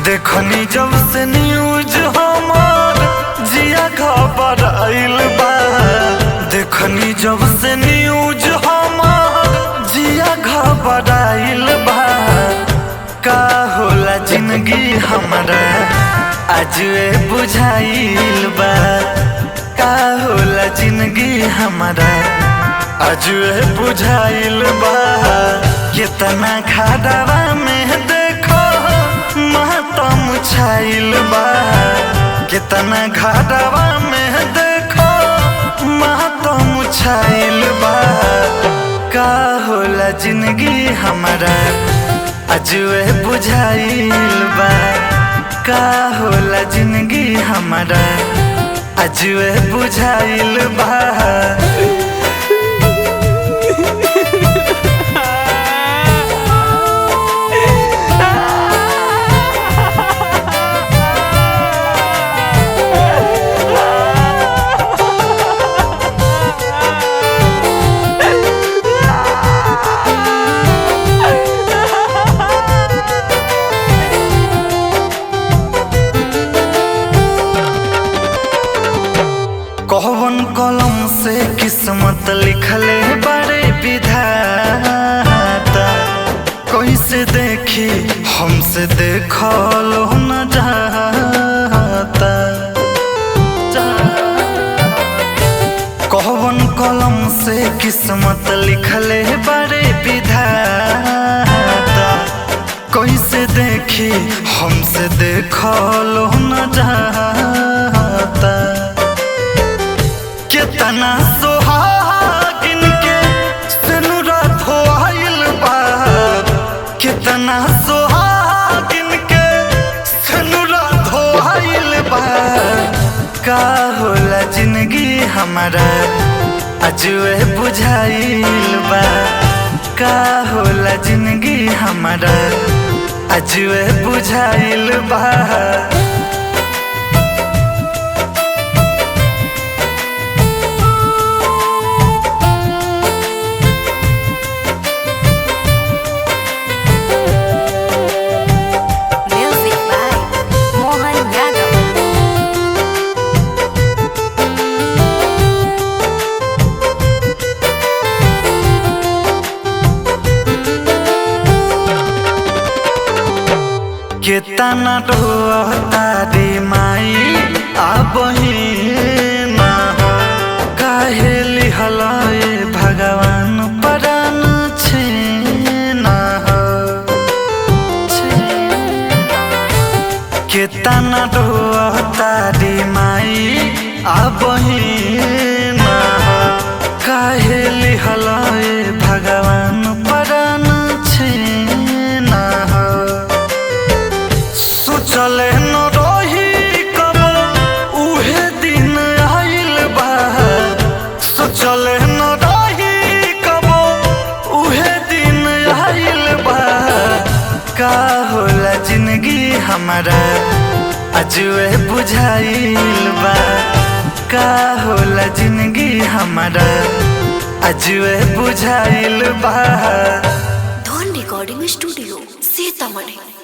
देखनी जब से न्यूज हमार जिया घबराइल बा। देखनी जब से न्यूज हमार जिया घबराइल बा। का होला जिंदगी हमारा आज बुझाइल बा। का होला जिंदगी हमारा आज बुझाइल बा। कितना खादवा में देखो मातम छाइल बा। कितना खादवा में देखो मातम छाइल बा। का होला जिंदगी हमारा आज बुझाइल बा। का होला जिंदगी हमारा आज बुझाइल बा। कौन कलम से किस्मत लिखले बड़े विधाता। कैसे देखी हमसे देखल न जाता। कौन कलम से किस्मत लिखले बड़े विधाता। कैसे देखी हमसे देखल न जाता। कितना सोहागिन के सिनुरा धोइल बा। कितना सोहागिन के सिनुरा धोइल बा। का होला जिंदगी हमारा आज बुझाइल बा। का होला जिंदगी हमारा आज बुझाइल बा। कितना रोता रे माई आबही ना हो। काहे लिहलाए भगवान परान छीना हो। कितना रोता रे माई आबही ना हो। काहे लिहलाए भगवान परान छीना हो। चले न रही कब उहे दिन आइल बा। सोचले न रही कब उहे दिन आइल बा। का होला जिंदगी हमारा आज बुझाइल बा। का होला जिंदगी हमारा आज बुझाइल बा। धन रिकॉर्डिंग स्टूडियो सीतामढ़ी।